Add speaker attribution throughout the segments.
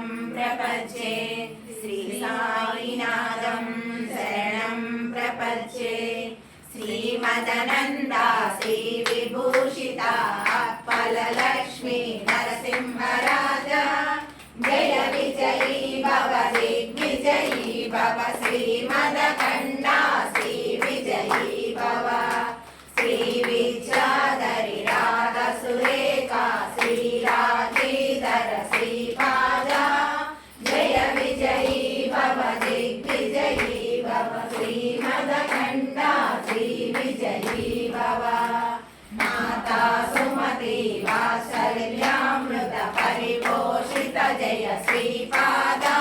Speaker 1: प्रपद्ये श्री साईनाथं शरणं प्रपद्ये श्रीमदनन्दा श्री विभूषिता फललक्ष्मी नरसिंहराजा जय विजयी भव दिग्विजयी भव श्रीमदखण्डा श्री विजयी भव श्री विद्याधरी राधा सुरेखा श्री राधेधर श्रीपादा जय विजयी भव दिग्विजयी भव श्रीमदखण्डा श्री विजयी भव माता सुमति वात्सल्यामृत परिपोषित जय श्रीपादा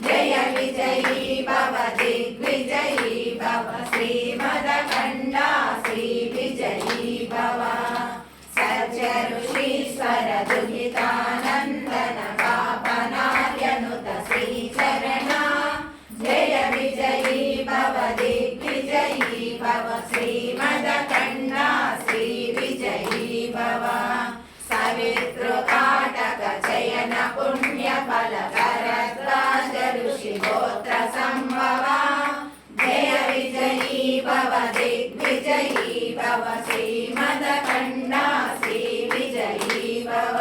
Speaker 1: जय विजयी भव दिग्विजयी भव श्रीमदखण्डा श्री विजयी भव सत्य ऋषीश्वर दुहितानन्दन पापनार्यनुत श्रीचरणा जय विजयी भव दिग्विजयी भव श्रीमदखण्डा श्री विजयी भव सवितृकाटक चयन पुण्यफल करद्वाज ऋषि गोत्र संभवा जय विजयी भव दिग्विजयी भव श्रीमदखण्डा श्री विजयी भव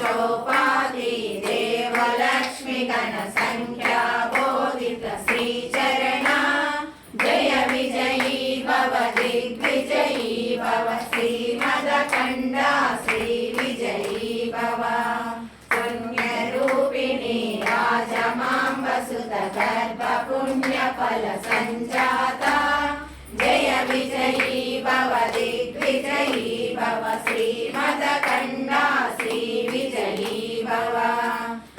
Speaker 1: चौपाती देवलक्ष्मी गण संख्या बोधित श्रीचरणा जय विजयी भव दिग्विजयी भव श्रीमदखण्डा श्री विजयी भव पुण्यरूपिणी राजमाम्ब सुत गर्भ पुण्यफल सञ्जाता जय विजयी भव दिग्विजयी भव श्रीमदखण्डा श्री विजयी भव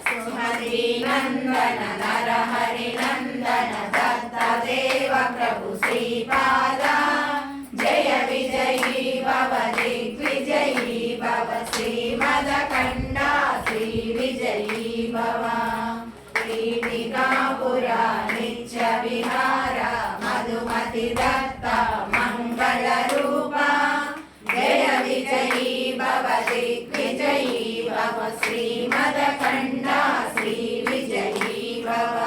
Speaker 1: सुमती नन्दन नरहरि नन्दन दत्तदेव प्रभु श्रीपादा जय विजयी भव दिग्विजयी भव श्रीमदखण्डा श्री विजयी भव पीठिकापुरा नित्य विहार मधुमति दत्त मंगल रूपा जय विजयी भव दिग्विजयी भव श्रीमदखण्डा श्री विजयी भव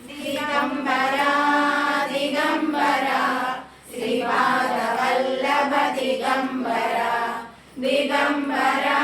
Speaker 1: दिगंबरा दिगंबरा श्रीपादवल्लभ दिगंबरा दिगंबरा